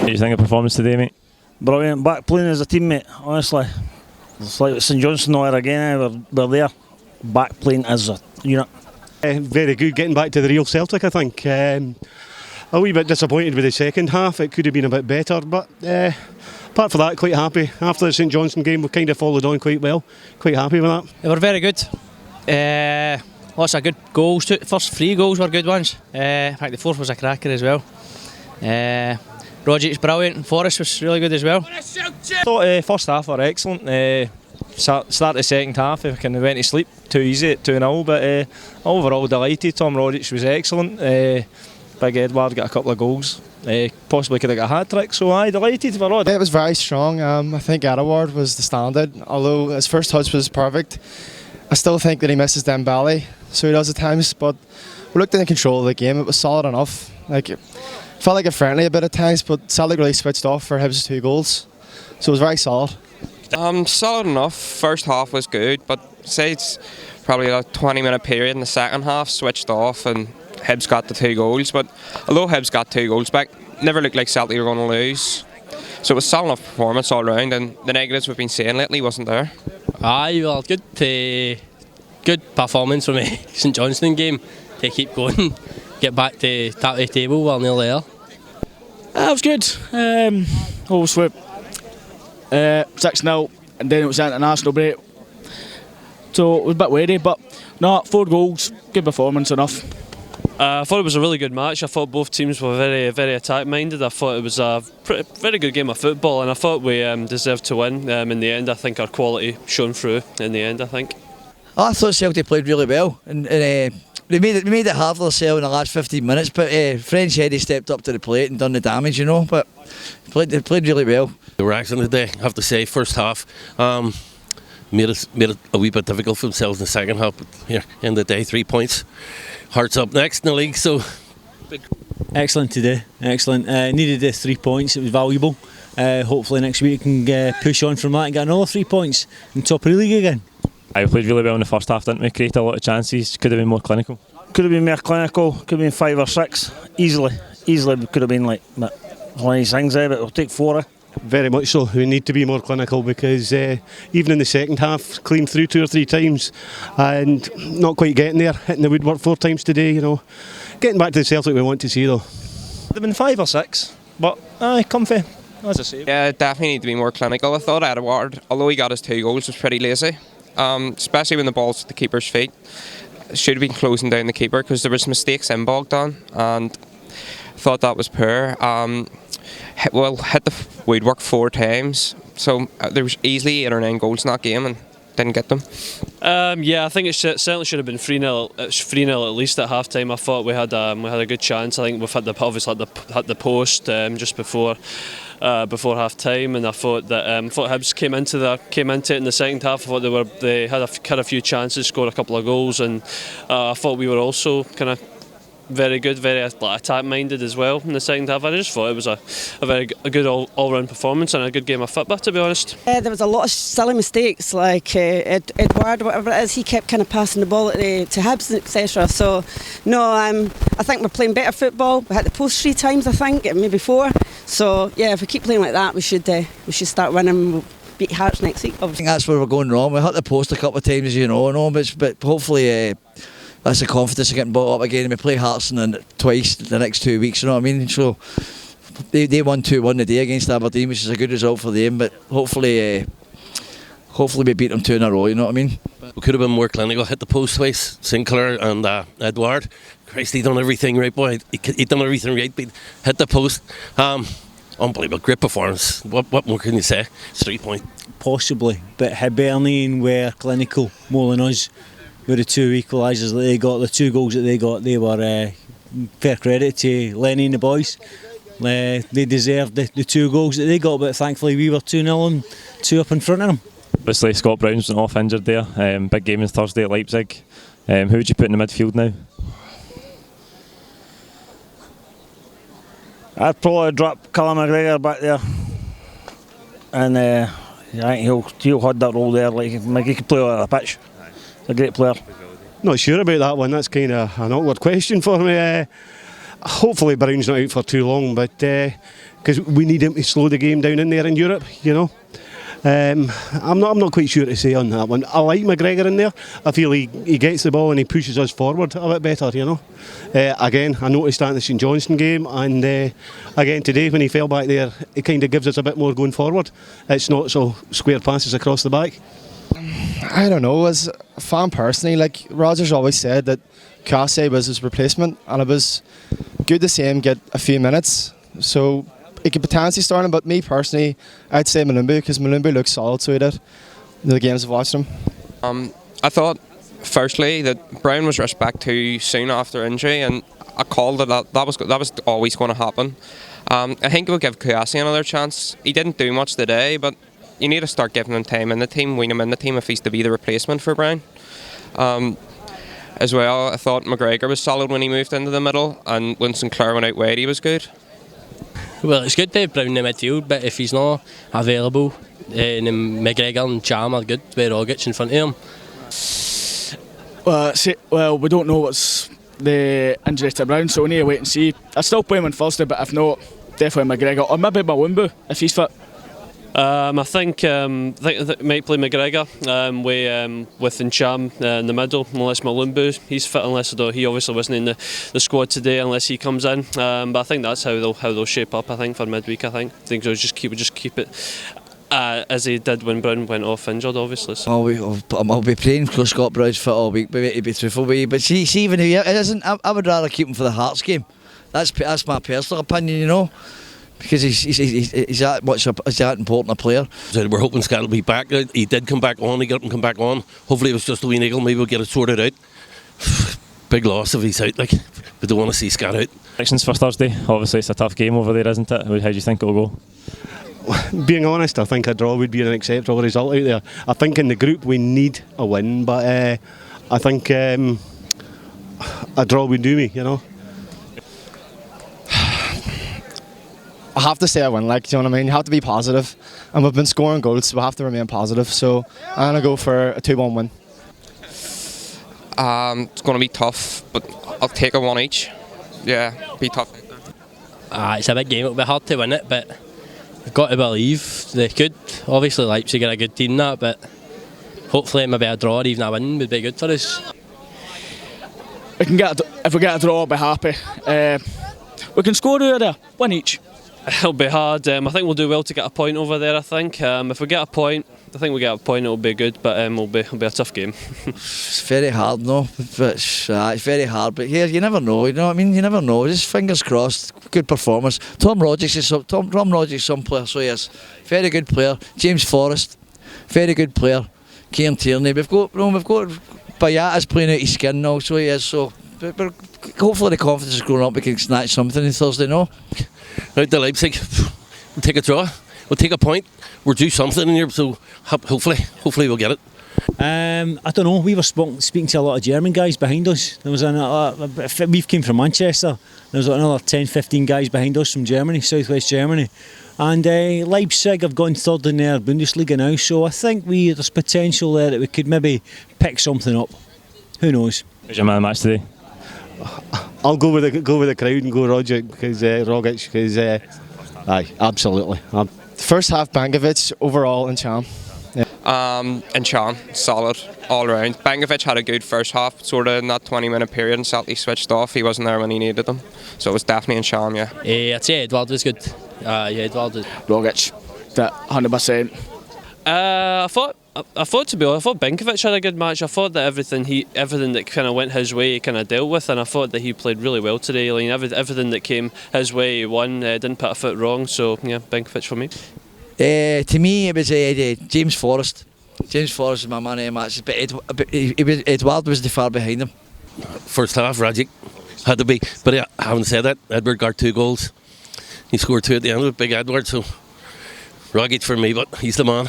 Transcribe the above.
do you think of performance today, mate? Brilliant. Back playing as a team, mate. Honestly, it's like St Johnstone there again. We're there. Back playing as a unit. Very good. Getting back to the real Celtic, I think. A wee bit disappointed with the second half. It could have been a bit better, but apart from that, quite happy. After the St Johnstone game, we kind of followed on quite well. Quite happy with that. They were very good. Lots of good goals too. First 3 goals were good ones. In fact, the fourth was a cracker as well. Rodgers brilliant. Forrest was really good as well. I thought first half were excellent. Start the second half, we kind of went to sleep too easy at 2-0, but overall delighted. Tom Rodgers was excellent. Big Edward got a couple of goals. Possibly could have got a hat-trick, so aye, delighted for Rod. It was very strong. I think Edward was the standard, although his first touch was perfect. I still think that he misses Dembele, so he does at times, but we looked in control of the game. It was solid enough. It felt like a friendly a bit at times, but Celtic really switched off for Hibs' 2 goals, so it was very solid. Solid enough. First half was good, but say it's probably a 20-minute period in the second half, switched off and Hibs got the 2 goals. But although Hibs got 2 goals back, never looked like Celtic were going to lose. So it was solid enough performance all round, and the negatives we've been seeing lately wasn't there. Aye, well, good performance from the St Johnstone game to keep going, get back to top of the table while nearly there. That was good. Obviously 6-0, and then it was international break, so it was a bit wary, but no, 4 goals, good performance enough. I thought it was a really good match. I thought both teams were very, very attack-minded. I thought it was a very good game of football, and I thought we deserved to win. In the end, I think our quality shone through. In the end, I think. I thought Celtic played really well, and we made it hard for themselves in the last 15 minutes. But French Eddie stepped up to the plate and done the damage, you know. But they played really well. They were excellent today, I have to say. First half made it a wee bit difficult for themselves in the second half. But here, end of the day, 3 points. Hearts up next in the league, so excellent today, excellent. Needed the 3 points, it was valuable. Hopefully next week we can push on from that and get another 3 points in top of the league again. I played really well in the first half, didn't we? Created a lot of chances, could have been more clinical. Could have been more clinical, could have been 5 or 6, easily we could have been like one of these things there, but we'll take 4. Very much so. We need to be more clinical because even in the second half, clean through 2 or 3 times and not quite getting there, hitting the woodwork 4 times today, you know. Getting back to the Celtic we want to see though. They've been 5 or 6, but comfy, as I say. Yeah, definitely need to be more clinical. I thought Edward, although he got his 2 goals, was pretty lazy, especially when the ball's at the keeper's feet. Should have been closing down the keeper because there was mistakes in Bogdan, and I thought that was poor. Hit the woodwork 4 times, so there was easily 8 or 9 goals in that game and didn't get them. Yeah, I think it certainly should have been 3-0. It's 3-0 at least at half time. I thought we had a good chance. I think we've obviously had the post just before half time, and I thought that Hibs came into it in the second half. I thought they had a few chances, scored a couple of goals, and I thought we were also kind of very good, very attack-minded as well in the second half. I just thought it was a good all-round performance and a good game of football, to be honest. There was a lot of silly mistakes, like Edward, whatever it is, he kept kind of passing the ball to Hibs, etc. So, no, I think we're playing better football. We hit the post 3 times, I think, maybe 4. So, yeah, if we keep playing like that, we should start winning. We'll beat Hearts next week, obviously. I think that's where we're going wrong. We hit the post a couple of times, as you know, but hopefully that's the confidence of getting brought up again. And we play Hearts twice the next 2 weeks, you know what I mean? So they won 2-1 today against Aberdeen, which is a good result for them, but hopefully we beat them 2 in a row, you know what I mean? we could have been more clinical. Hit the post twice, Sinclair and Edward. Christ, he done everything right, boy. He done everything right, but hit the post. Unbelievable, great performance. What more can you say? It's 3 points. Possibly, but Hibernian were clinical more than us. With the 2 equalisers that they got, the 2 goals that they got, they were fair credit to Lenny and the boys. They deserved the 2 goals that they got, but thankfully we were 2-0 and 2 up in front of them. Obviously Scott Brown's off injured there. Big game on Thursday at Leipzig. Who would you put in the midfield now? I'd probably drop Callum McGregor back there, and I think he'll hold that role there. Like he could play on the pitch. He's a great player. Not sure about that one. That's kind of an awkward question for me. Hopefully Brown's not out for too long, but because we need him to slow the game down in there in Europe, you know. I'm not quite sure to say on that one. I like McGregor in there. I feel he gets the ball and he pushes us forward a bit better, you know. Again, I noticed that in the St Johnstone game, and again today when he fell back there, it kind of gives us a bit more going forward. It's not so square passes across the back. I don't know, as a fan personally, like Rodgers always said that Kase was his replacement, and it was good to see him get a few minutes. So he could potentially start him, but me personally, I'd say Malumbu, because Malumbu looks solid, so he did. The games I've watched him. I thought, firstly, that Brown was rushed back too soon after injury, and I called it that was always going to happen. I think we'll give Kouassi another chance. He didn't do much today, but you need to start giving him time in the team, wean him in the team if he's to be the replacement for Brown. As well, I thought McGregor was solid when he moved into the middle, and when Sinclair went out wide, he was good. Well, it's good to have Brown in the midfield, but if he's not available, then McGregor and Jam are good with Rogic in front of him. Well, we don't know what's the injury to Brown, so we need to wait and see. I'd still play him on Thursday, but if not, definitely McGregor, or maybe Malumbu if he's fit. I think might play McGregor with Ncham in the middle, unless Malumbu he's fit, unless he obviously wasn't in the squad today, unless he comes in. But I think that's how they'll shape up. I think for midweek, I think they'll just keep it as he did when Brown went off injured, obviously. So. I'll be praying for Scott Brown's fit all week, but to be truthful with you. But see even if he isn't, I would rather keep him for the Hearts game. That's my personal opinion, you know. Because he's that important a player. So we're hoping Scott will be back. He did come back on. He got him come back on. Hopefully it was just a wee niggle. Maybe we'll get it sorted out. Big loss if he's out. Like, we don't want to see Scott out. Predictions for Thursday. Obviously it's a tough game over there, isn't it? How do you think it'll go? Being honest, I think a draw would be an acceptable result out there. I think in the group we need a win, but I think a draw would do me, you know. I have to say a win, like, do you know what I mean? You have to be positive, and we've been scoring goals, so we have to remain positive. So I'm going to go for a 2-1 win. It's going to be tough, but I'll take a 1 each. Yeah, be tough. It's a big game, it'll be hard to win it, but we've got to believe they could. Obviously Leipzig are a good team, but hopefully maybe a draw or even a win would be good for us. If we get a draw, I'll be happy. We can score out there, 1 each. It'll be hard. I think we'll do well to get a point over there. I think if we get a point, it'll be good, but it'll be a tough game. It's very hard, no, but it's very hard. But here, you never know. You know what I mean? You never know. Just fingers crossed. Good performance. Tom Rogic is some player. So yes, very good player. James Forrest, very good player. Kieran Tierney. We've got Bayata's playing out his skin now. So yes. So but hopefully the confidence is growing up. We can snatch something on Thursday. No. Out to Leipzig, we'll take a draw, we'll take a point, we'll do something in here, so hopefully we'll get it. I don't know, we were speaking to a lot of German guys behind us. There was we came from Manchester, there was another 10-15 guys behind us from Germany, southwest Germany. And Leipzig have gone third in their Bundesliga now, so I think there's potential there that we could maybe pick something up. Who knows? Who's your man of the match today? I'll go with the crowd and go Rogic because aye, absolutely. First half Bankovic, overall Ncham. Yeah. Ncham, solid all round. Bankovic had a good first half, sort of in that 20-minute period, and Celtic switched off. He wasn't there when he needed them, so it was definitely Ncham. Yeah. I'd say Edward was good. Edward was. Rogic, that 100%. I thought Bankovic had a good match. I thought that everything that kind of went his way he kind of dealt with, and I thought that he played really well today. Like, everything that came his way he won. Didn't put a foot wrong. So yeah, Bankovic for me. To me it was James Forrest. James Forrest is my man of the match, but Edward was the far behind him. First half, Rogic had to be, but having said that, Edward got 2 goals. He scored 2 at the end of it, big Edward. So Rogic for me, but he's the man.